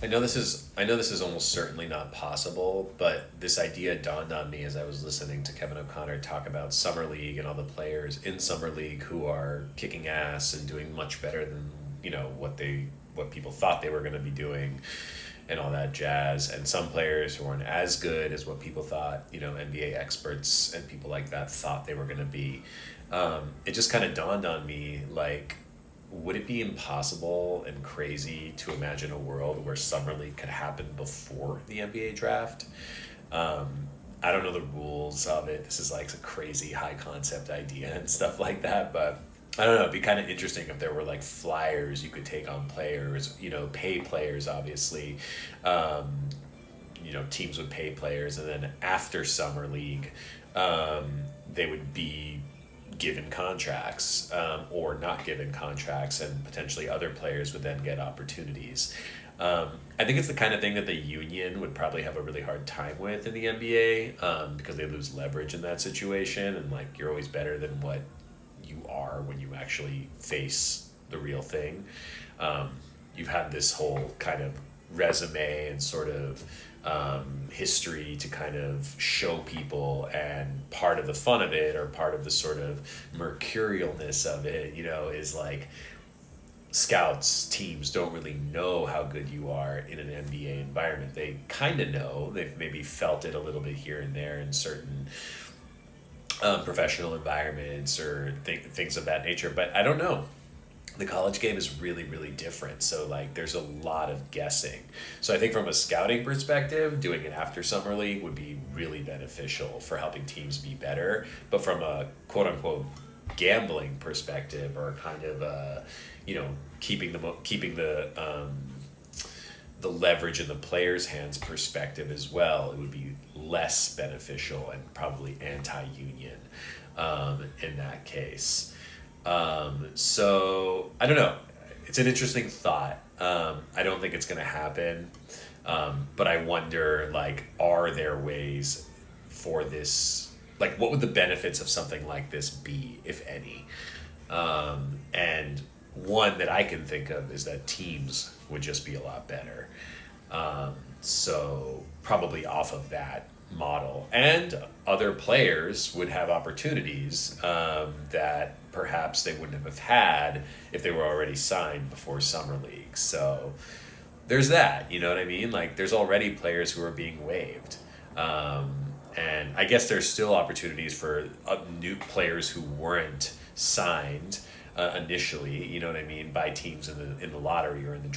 I know this is almost certainly not possible, but this idea dawned on me as I was listening to Kevin O'Connor talk about Summer League and all the players in Summer League who are kicking ass and doing much better than, what people thought they were going to be doing and all that jazz, and some players who aren't as good as what people thought, NBA experts and people like that thought they were going to be. It just kind of dawned on me, like, would it be impossible and crazy to imagine a world where summer league could happen before the NBA draft? Um, I don't know the rules of it. This is like a crazy high concept idea and stuff like that, but I don't know. It'd be kind of interesting if there were like flyers you could take on players, pay players, obviously. Um, Teams would pay players, and then after summer league, um, they would be given contracts, or not given contracts, and potentially other players would then get opportunities. I think it's the kind of thing that the union would probably have a really hard time with in the NBA, because they lose leverage in that situation, and like you're always better than what you are when you actually face the real thing. Um, you've had this whole kind of resume and sort of history to kind of show people, and part of the fun of it, or part of the sort of mercurialness of it, is like scouts teams don't really know how good you are in an NBA environment. They kind of know, they've maybe felt it a little bit here and there in certain professional environments or things of that nature, but I don't know. The college game is really, really different, so like there's a lot of guessing. So I think from a scouting perspective, doing it after summer league would be really beneficial for helping teams be better, but from a quote unquote gambling perspective, or kind of you know keeping the leverage in the players' hands perspective as well, it would be less beneficial and probably anti-union, in that case. So I don't know. It's an interesting thought. I don't think it's going to happen, but I wonder, like, are there ways for this? Like, what would the benefits of something like this be, if any? And one that I can think of is that teams would just be a lot better. So probably off of that model, and other players would have opportunities, that perhaps they wouldn't have had if they were already signed before summer league. So there's that. You know what I mean? Like, there's already players who are being waived. Um, and I guess there's still opportunities for new players who weren't signed initially, you know what I mean, by teams in the lottery or in the draft.